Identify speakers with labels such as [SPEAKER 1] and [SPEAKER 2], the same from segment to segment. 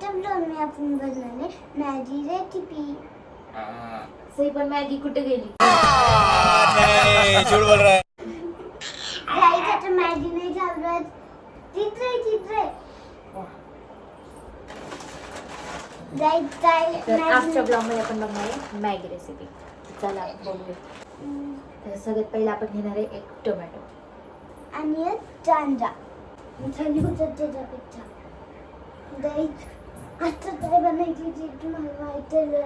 [SPEAKER 1] आजच्या ब्लॉग में आपण बनवणे मॅगी रेसिपी।
[SPEAKER 2] सही पण मॅगी कुठे गेली?
[SPEAKER 3] नहीं झूठ बोल रहा है।
[SPEAKER 1] गाइस आता मॅगी नाही झालं चित्रे गाइस
[SPEAKER 2] तर आजच्या ब्लॉग मध्ये आपण बघणार आहे मॅगी रेसिपी। चला बघूया। तर सगळ्यात पहिला आपण घेणार आहे एक टोमॅटो
[SPEAKER 1] आणि एक कांदा। चल उचलते पिक्चर गाइस आता काय बनायची ते तुम्हाला माहिती आहे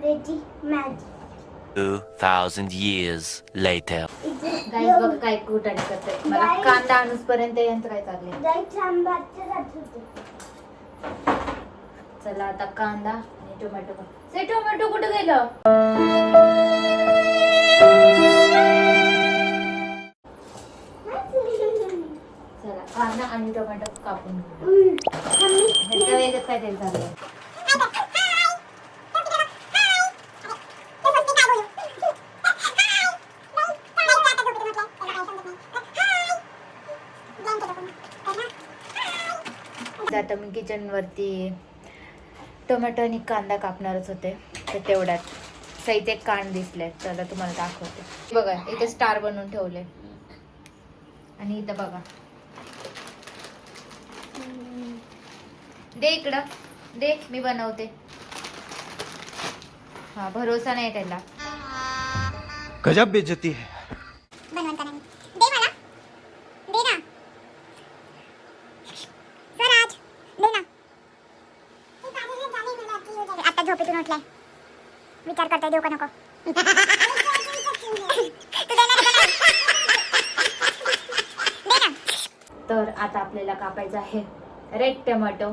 [SPEAKER 1] रेडी मॅगी
[SPEAKER 4] 2000 years later.
[SPEAKER 2] गाईस बघ काय कुटाणे करते मला
[SPEAKER 1] Guys.
[SPEAKER 2] कांदा आणूस पर्यंत यांचं काय चाललंय।
[SPEAKER 1] गाइस आंबाचे राहत होते।
[SPEAKER 2] चला आता कांदा आणि टोमॅटो बघ। से टोमॅटो कुठे गेलं? चला कांदा आणि टोमॅटो कापून घेऊ। ह्याच्या वेगळं काय तरी चाललंय। आता मी किचन वरती टोमॅटो आणि कांदा कापणारच होते तर तेवढ्यात सहित एक कांड दिसले तर तुम्हाला दाखवते। बघा इथे स्टार बनवून ठेवले आणि इथं बघा दे इकडं दे मी बनवते। हा भरोसा नाही त्याला।
[SPEAKER 3] गजब बेइज्जती है।
[SPEAKER 1] बनवता नाही दे मला दे ना स्वराज दे ना आता झोपेतून उठलाय विचार करताय देऊ का नको तू दे ना
[SPEAKER 2] तर आता आपल्याला कापायचं आहे रेड टोमॅटो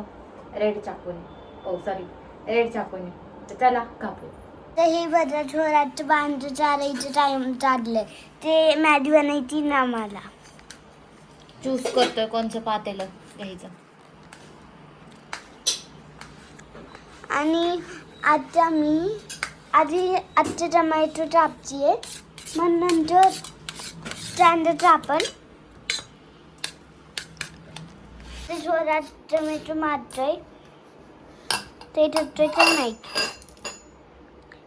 [SPEAKER 2] रेड चाकूने ओ सॉरी रेड चाकूने तर चला कापू।
[SPEAKER 1] तर हे बघा छोराचं बांध चारायचं टाइम चाललंय ते मॅगी बनायची ना मला
[SPEAKER 2] चूज करतोय कोणचं पातेलं घ्यायचं।
[SPEAKER 1] आणि आता मी आजचे टोमॅटो कापची आहे मग नंतर कांदा आपण ते छोरात टोमॅटो मारतोय ते ठेवतोय नाही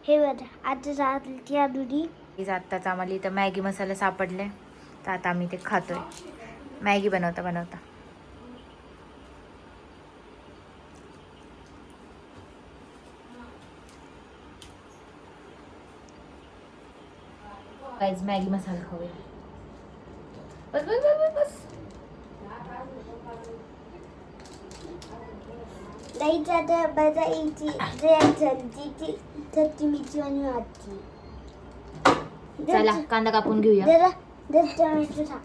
[SPEAKER 1] हे बघा आता झाली आधुरी
[SPEAKER 2] आत्ताच आम्हाला इथं मॅगी मसाला सापडले तर आता आम्ही ते खातोय मॅगी बनवता बनवता। गाइस मॅगी मसाला खाऊया। बस बस बस बस
[SPEAKER 1] नाही आता बघा इथे जे जल्दी ती मिरची आणि वाटची
[SPEAKER 2] चला कांदा कापून घेऊया।
[SPEAKER 1] जरा टोमॅटो टाक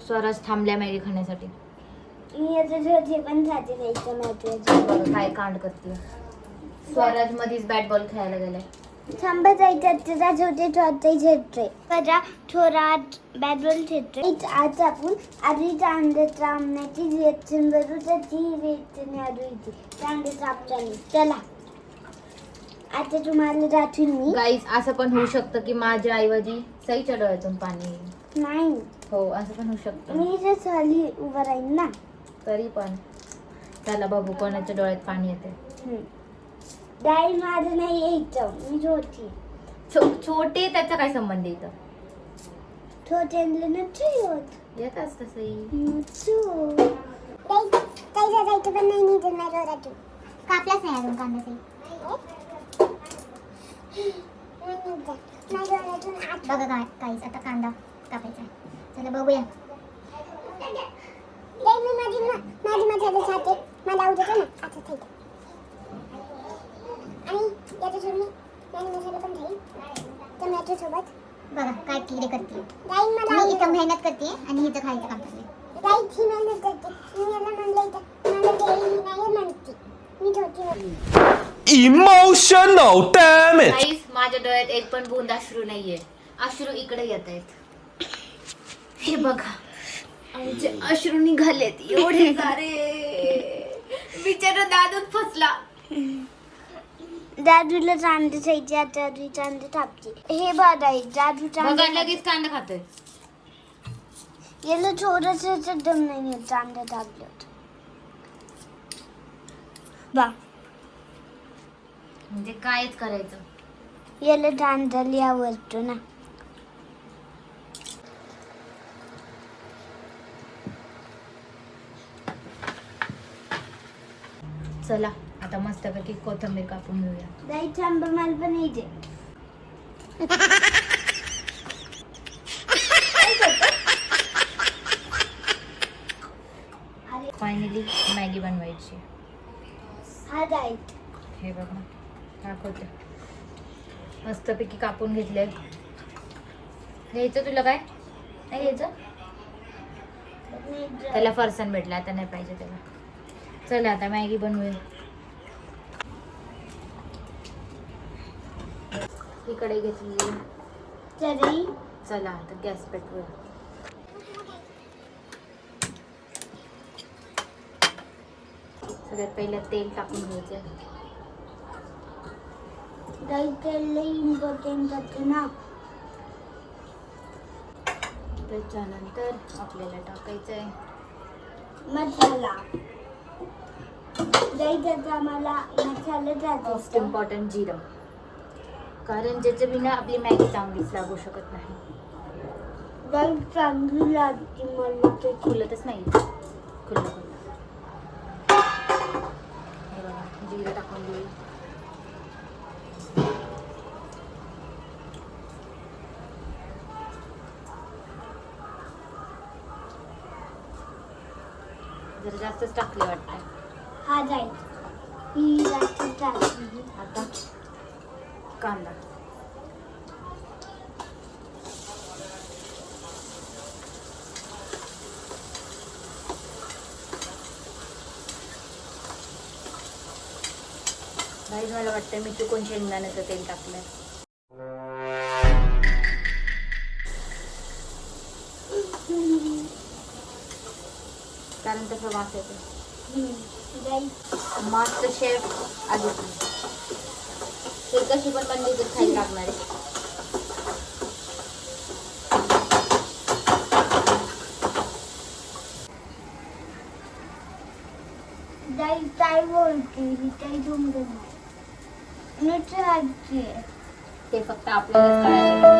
[SPEAKER 2] स्वराज थांबल्या मॅगी खाण्यासाठी।
[SPEAKER 1] मी आता जे पण खाते नाही टोमॅटो
[SPEAKER 2] बघा काय कांड करते स्वराज मध्येच बॅट बॉल खेळायला गेलाय।
[SPEAKER 1] थांबा जायचं त्याचा छोटे छोटे झेटतोय बघा थोरात बॅटबॉल खेळतोय आज आपण आधी कांदा चापण्याची रिएक्शन बघू तर ती रिएक्शन आधी कांदा चापताना चला आता तुम्हाला दाखवीन मी।
[SPEAKER 2] गाईस असं पण होऊ शकतं की माझ्या ऐवजी सईच्या डोळ्यातून पाणी येईल।
[SPEAKER 1] नाही
[SPEAKER 2] हो असं पण होऊ शकतं
[SPEAKER 1] मी जे खाली उभं राहीन ना
[SPEAKER 2] तरी पण चला बघू कोणाच्या डोळ्यात पाणी येते।
[SPEAKER 1] गाई माझं नाही यायचं मी छोटी
[SPEAKER 2] छोटे त्याचा काय संबंध आहे इथं?
[SPEAKER 1] छोट्यांना नव्हती होत
[SPEAKER 2] येत असतं सई।
[SPEAKER 1] काही जायचं पण नाही निघून नाही राहतो कापलाच नाही अजून कांदा बघा काय काहीच आता कांदा कापायचा चला बघूया माझी मसाले खाते मला आवडतो ना आता ठीक आणि याच्यासोबत मी मसाला पण खाईल टोमॅटो सोबत बघा काय किडे करते मी इथं मेहनत करते आणि इथं खायचं काम करते गाईची मेहनत करते मी याला म्हणलं इथं मला नाही म्हणते मी छोटी
[SPEAKER 3] इमोशनल डॅमेज।
[SPEAKER 2] गाईस माझ्या डोळ्यात एक पण बूंद अश्रू नाहीये अश्रू इकडे येत आहेत हे बघा आमचे अश्रू निघालेत एवढे सारे बिचारा दादूत फसला।
[SPEAKER 1] दादूला चांदी खायची आता चांदी थापची हे बाद आहे दादू
[SPEAKER 2] बघा
[SPEAKER 1] चांदी
[SPEAKER 2] लगेच कांदा खातोय
[SPEAKER 1] याला थोडंसं दम नाही चांदा थापलं बा
[SPEAKER 2] म्हणजे कायच करायचं.
[SPEAKER 1] याला तांदळी आवडतो ना.
[SPEAKER 2] चला आता मस्तपैकी कोथिंबीर कापून घेऊया.
[SPEAKER 1] जायचं आंबा मला पण येते.
[SPEAKER 2] फायनली मॅगी बनवायची.
[SPEAKER 1] हा जायचं.
[SPEAKER 2] हे बघा दाखवते. मस्तपैकी कापून घेतले. घ्यायचं तुला काय नाही घ्यायचं. त्याला फरसाण भेटला आता नाही पाहिजे त्याला. चला आता मॅगी बनवूया. इकडे घेतली.
[SPEAKER 1] तरी
[SPEAKER 2] चला आता गॅस पेटवूया. सगळ्यात पहिलं तेल टाकून घ्यायचं.
[SPEAKER 1] जायचं लई इम्पॉर्टंट असतं ना.
[SPEAKER 2] त्याच्यानंतर आपल्याला टाकायचं आहे
[SPEAKER 1] मसाला. जायचं आम्हाला मसाला
[SPEAKER 2] मोस्ट
[SPEAKER 1] टाकायचा.
[SPEAKER 2] इम्पॉर्टंट जिरं. कारण ज्याच्या बिना आपली मॅगी चांगलीच लागू शकत नाही.
[SPEAKER 1] जाई चांगली लागते मला ते.
[SPEAKER 2] खुलतच नाही. खुल्लं खुल्लं. हे बघा जिरं टाकून देऊ. जरा जास्तच टाकले वाटतं.
[SPEAKER 1] हा जायचं. ही जास्त टाकली.
[SPEAKER 2] आता कांदा. गाईज मला वाटतं मी चुकून शेंगदाण्याचं तेल टाकलंय. कारण तसं वास येतो.
[SPEAKER 1] जायचं.
[SPEAKER 2] Master chef Aditi. ते कशी पण बनली तर खायला लागणार आहे.
[SPEAKER 1] जाई काय बोलते ही काही जमलं नाही. नुसतं हातची आहे.
[SPEAKER 2] ते फक्त आपल्यालाच कळायला काय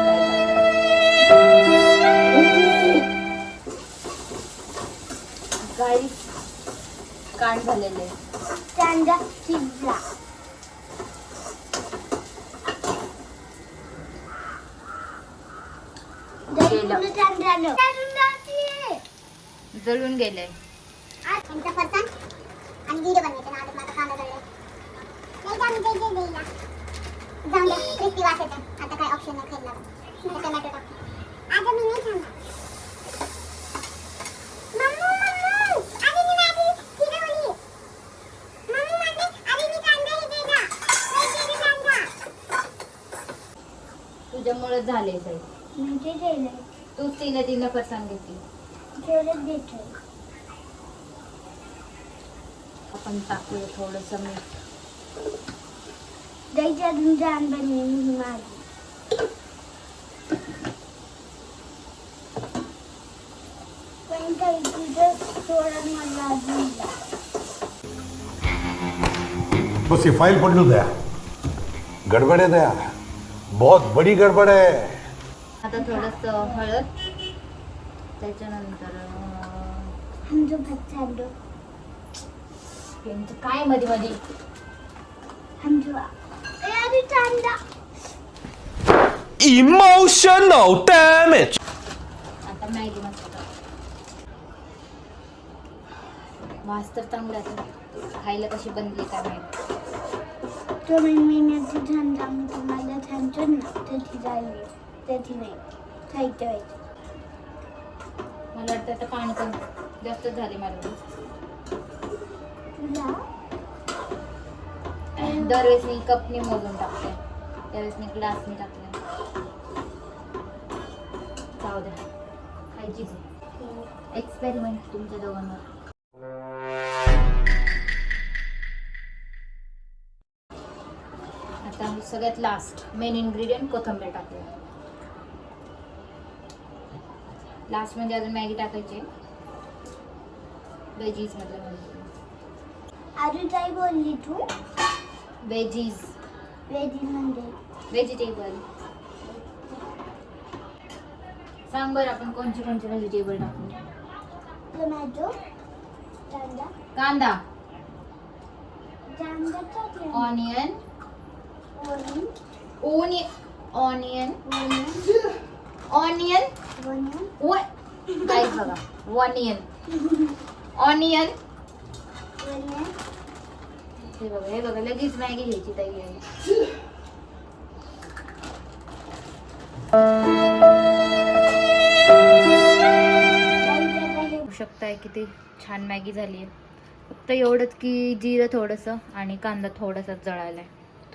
[SPEAKER 2] गाई कांड झालेले.
[SPEAKER 1] कांदा शिजला.
[SPEAKER 2] गेलं. जळून गेले.
[SPEAKER 1] आमचा फरसाण आणि जिरे बनवायचे ना. आता माझा कांदा जळले. नाही का मी देईला. जाऊन दे. क्रिस्पी वास येतो. आता काय ऑप्शन नाही खायला. आता टोमॅटो टाक. आता मी नाही खाणार. मम्मू आधी मी मॅगी फिरवली. मम्मी म्हणते आधी मी कांदा हे दे ना. नाही दे कांदा.
[SPEAKER 2] तुझ्यामुळे झाले साई.
[SPEAKER 1] मी ते केलंय.
[SPEAKER 2] तूच तिनं फरसाण घेतली.
[SPEAKER 1] तेवढंच देतोय.
[SPEAKER 2] आपण टाकूया थोडंसं मीठ.
[SPEAKER 1] जायचं अजून जाण बनवली माझी. पण काही तुझं थोडं मला अजून द्या.
[SPEAKER 5] बस ये फाइल पढ़ लो दया। गड़बड़ है दया, बहुत बड़ी गड़बड़ है।
[SPEAKER 2] आता थोडंसं हळद. त्याच्यानंतर
[SPEAKER 1] आमचं भात चाललो.
[SPEAKER 2] यांचं काय मध्ये मध्ये.
[SPEAKER 1] आमचं अरे कांदा.
[SPEAKER 3] Emotional damage.
[SPEAKER 2] आता मॅगी मस्त. वास तर चांगला आहे. खायला कशी बनली काय माहिती.
[SPEAKER 1] तुम्ही महिन्याची छान चांगली तुम्हाला सांगतो ना. त्याची जाईल त्याची नाही खायचं व्हायचं.
[SPEAKER 2] मला वाटतं आता पाणी पण जास्त झाले मला.
[SPEAKER 1] तुला
[SPEAKER 2] दरवेळेस मी कपनी मोजून टाकते. त्यावेळेस मी ग्लासनी टाकले. जाऊ द्या. खायचीच आहे. एक्सपेरिमेंट तुमच्या दोघांवर. आता सगळ्यात लास्ट मेन इन्ग्रेडियंट कोथिंबीर टाकूया. लास्ट म्हणजे अजून मॅगी टाकायची. वेजीज मधलं म्हणजे
[SPEAKER 1] अजून काही बोलली तू?
[SPEAKER 2] वेजीज,
[SPEAKER 1] वेजी म्हणजे
[SPEAKER 2] व्हेजिटेबल. सांग बरं आपण कोणते कोणते व्हेजिटेबल टाकू.
[SPEAKER 1] टोमॅटो, कांदा,
[SPEAKER 2] कांदा,
[SPEAKER 1] कांदा टाकला.
[SPEAKER 2] Onion,
[SPEAKER 1] onion,
[SPEAKER 2] onion,
[SPEAKER 1] onion,
[SPEAKER 2] onion,
[SPEAKER 1] onion,
[SPEAKER 2] guys बघा, ऑनियन, ऑनियन.
[SPEAKER 1] ओनियन.
[SPEAKER 2] हे बघा लगेच मॅगी घ्यायची तयारी. बघू शकताय किती छान मॅगी झाली आहे. फक्त एवढंच की जिरं थोडंसं आणि कांदा थोडासा जळालाय,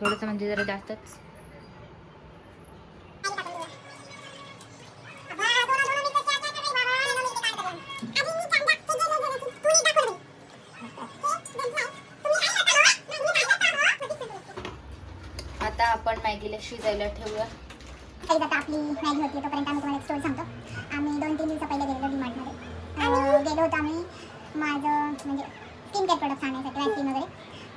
[SPEAKER 2] थोडंसं म्हणजे जरा जास्तच. आता आपण मॅगीला शिजायला ठेवूया.
[SPEAKER 1] आता आपली मॅगी होती तोपर्यंत आम्ही तुम्हाला एक स्टोरी सांगतो. आम्ही 2-3 दिवस पहिले गेलेलो डीमार्टमध्ये. गेलो होतो आम्ही माझं म्हणजे स्किन केअर प्रोडक्ट्स आणायसाठी, व्हॅक्सिन वगैरे.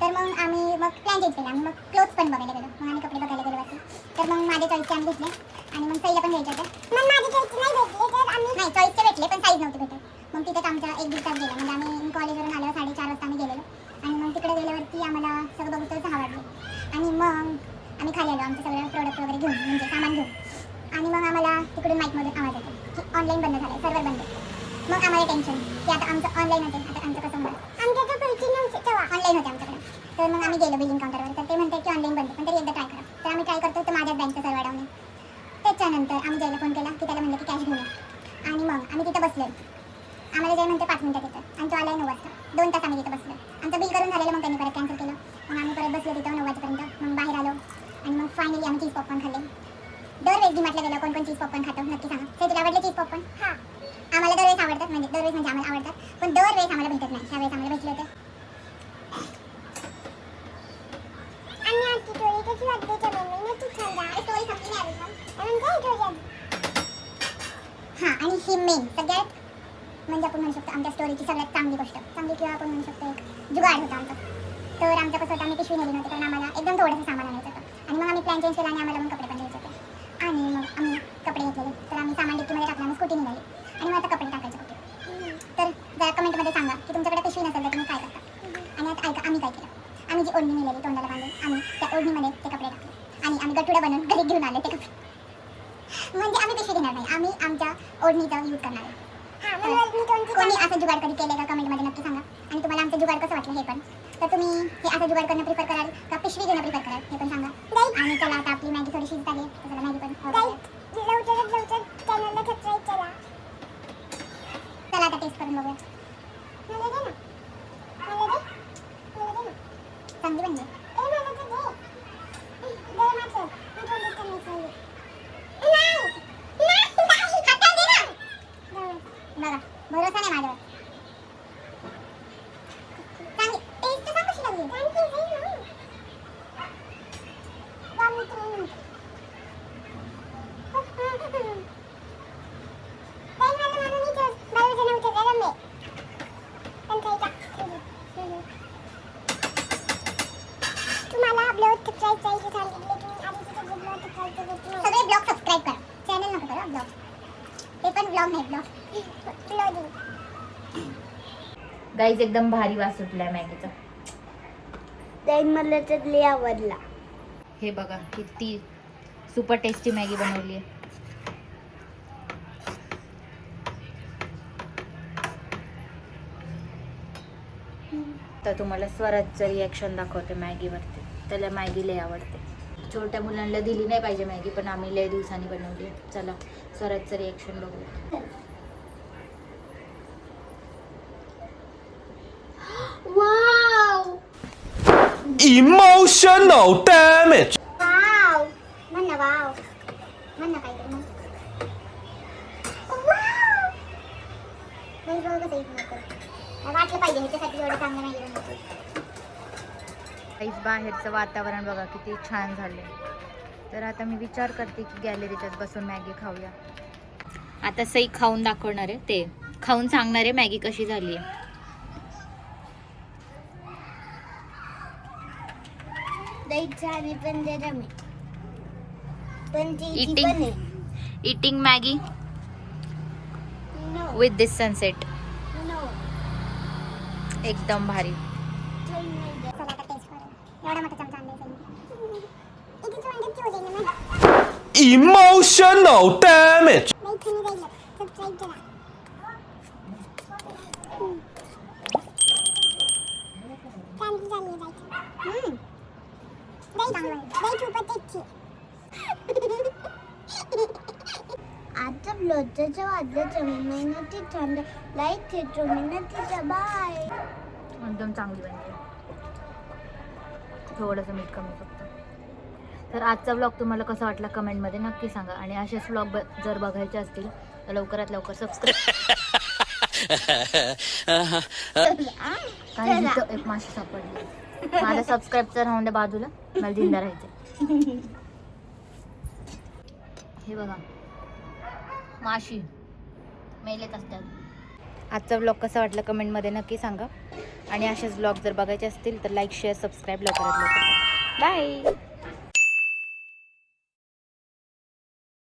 [SPEAKER 1] तर मग आम्ही प्लॅन चेंज केला. मग क्लोथ्स पण बघायला गेलो. मग आम्ही कपडे बघायला गेलो वरती. तर मग माझे चॉईसचे आम्ही घेतले आणि मग सईला पण घ्यायचे होते. मग माझे चॉईसचे नाही भेटले तर आम्ही नाही चॉईसचे भेटले पण साईज नव्हती भेटत. मग तिथेच आमचा एक दिवस गेला. म्हणजे आम्ही कॉलेजवरून आल्यावर 4:30 वाजता आम्ही गेलेलो आणि मग तिकडे गेल्यावरती आम्हाला सगळं बघून 6 वाजले आणि मग आम्ही खाली आलो आमचं सगळं प्रोडक्ट वगैरे घेऊन, म्हणजे सामान घेऊन. आणि मग आम्हाला तिकडून माईकमधून आवाज येतो की ऑनलाईन बंद झालं, सर्व्हर बंद. मग आम्हाला टेन्शन की आता आमचं ऑनलाईन होते, आता आमचं कसं होणार. आमच्याकडे पैसे नव्हते तेव्हा, ऑनलाईन होते आमच्याकडे. तर मग आम्ही गेलो बिलिंग काउंटरवर. तर ते म्हणतात की ऑनलाईन बंद, पण तरी एकदा ट्राय करा. तर आम्ही ट्राय करतो तर माझ्याच बँकचं सर्व्हर डाऊन आहे. त्याच्यानंतर आम्ही जयला फोन केला की त्याला म्हणलं की कॅश घेऊन या. आणि मग आम्ही तिथं बसलो. आम्हाला जय म्हणते 5 मिनिटात येतं आणि तो आला 9 वाजता. 2 तास आम्ही तिथं बसलो. आमचं बिल करून झालेलं, मग त्यांनी परत कॅन्सल केलं. मग आम्ही परत बसलो तिथं 9 वाजेपर्यंत. मग बाहेर आलो आणि मग फायनली आम्ही चीज पॉपकॉर्न खाल्ले. दरवेळेस डीमार्टला गेलो कोण चीज पॉपकॉर्न खातो नक्की सांगा. ते तुला आवडले चीज पॉपकॉर्न? हां, आम्हाला दरवेळेस आवडतात, म्हणजे दरवेळेस म्हणजे आम्हाला आवडतात, पण दरवेळेस आम्हाला भेटत नाही. त्यावेळेस आम्हाला भेटले होते. हां, आणि ही मेन सगळ्यात म्हणजे आपण म्हणू शकतो आमच्या स्टोरीची सगळ्यात चांगली गोष्ट, चांगली किंवा आपण म्हणू शकतो एक जुगाड होता आमचा. तर आमचं कसं होतं, आम्ही पिशवी नेली नव्हती कारण आम्हाला एकदम थोडंसं सामान आणायचं होतं. आणि मग आम्ही प्लॅन चेंज केला आणि आम्हाला मग कपडे पण घ्यायचे होते. आणि मग आम्ही कपडे घेतलेले. तर आम्ही सामान डिक्कीमध्ये टाकलं आणि स्कूटी निघाली. आणि मग आता कपडे टाकायचे होते. तर जरा कमेंटमध्ये सांगा की तुमच्याकडे पिशवी नसेल तर तुम्ही काय करता. आणि आता ऐका आम्ही काय केलं. आम्ही जी ओढणी नेलेली तोंडाला बांधून, आम्ही त्या ओढणीमध्ये ते कपडे टाकले आणि आम्ही गठुडा बनवून घरी घेऊन आले ते कपडे. म्हणजे आम्ही पिशवी घेणार नाही, आम्ही आमच्या ओढणीचा यूज करणार आहे. कोणी असं जुगाड कधी केलं का कमेंटमध्ये नक्की सांगा. आणि तुम्हाला आमचं जुगाड कसं वाटलं हे पण. तर तुम्ही हे असं जुगाड करणं प्रिफर कराल का पिशवी घेणं प्रिफर कराल हे पण सांगा. आणि चला आता आपली मॅगी थोडी शिजत आली तर चला मॅगी पण चला आता टेस्ट करून बघूया. चांगली बनली. बघा भरोसा नाही माझ्यावर. चांगली टेस्ट सांग कशी लागली. तुम्हाला ब्लॉग सबस्क्राईब करायचे सगळे ब्लॉग सबस्क्राईब करा. चॅनल नको करा, ब्लॉग. ते पण ब्लॉग नाही, ब्लॉग.
[SPEAKER 2] गाईज एकदम भारी वास सुटलाय मॅगीचा.
[SPEAKER 1] ते मला तर लय आवडला.
[SPEAKER 2] हे बघा किती सुपर टेस्टी मॅगी बनवली आहे. तर तुम्हाला स्वराजचं रिॲक्शन दाखवते मॅगीवरती. त्याला मॅगी लय आवडते. छोट्या मुलांना दिली नाही पाहिजे मॅगी, पण आम्ही लय दिवसांनी बनवली. चला स्वराजचं रिॲक्शन बघूया.
[SPEAKER 1] Wow
[SPEAKER 3] Emotional damage.
[SPEAKER 1] वाव म्हण ना, वाव म्हण ना काहीतरी म्हण. वाव नाही बघ कसं इथं नको वाटलं पाहिजे ह्याच्यासाठी एवढं चांगलं नाही बनवतो.
[SPEAKER 2] गाईज बाहेरचं वातावरण बघा किती छान झाले. तर आता मी विचार करते की गॅलरीतच बसून मॅगी खाऊया. आता सई खाऊन दाखवणार आहे, ते खाऊन सांगणार आहे मॅगी कशी झाली आहे.
[SPEAKER 1] दहीचं आणि पण गरम आहे. पण ती
[SPEAKER 2] Eating.
[SPEAKER 1] पण आहे.
[SPEAKER 2] Eating Maggi
[SPEAKER 1] No,
[SPEAKER 2] with this sunset.
[SPEAKER 1] no.
[SPEAKER 2] एकदम भारी.
[SPEAKER 1] चल नाही दे. चला आता टेस्ट करू. एवढा मोठा चमचा आणलाय त्यांनी. इथे तू अंडे ठेवू दे ना.
[SPEAKER 3] Emotional damage.
[SPEAKER 1] नाही खाली राहिलं. सबस्क्राईब करा. चांगली झाली आहे बाई. दही चांगलं आहे. दही खूपच टेस्टी. आता ब्लॉगचं वाजलं मेहनती छान लाईक घेतो मेहनतीचा बाय.
[SPEAKER 2] एकदम चांगली बनते. थोडंसं मीठ कमी फक्त. तर आजचा ब्लॉग तुम्हाला कसा वाटला कमेंटमध्ये नक्की सांगा. आणि असेच ब्लॉग जर बघायचे असतील तर लवकरात लवकर सबस्क्राईब. काही इथं एक माशी सापडली. माझं सबस्क्राईबचं राहून द्या बाजूला. मला जिंदा राहायचं. हे बघा माशी मेलेच असतात. आजचा ब्लॉग कसा वाटला कमेंटमध्ये नक्की सांगा. आणि असेच ब्लॉग जर बघायचे असतील तर लाईक शेअर सबस्क्राईब लवकरात लवकर. बाय.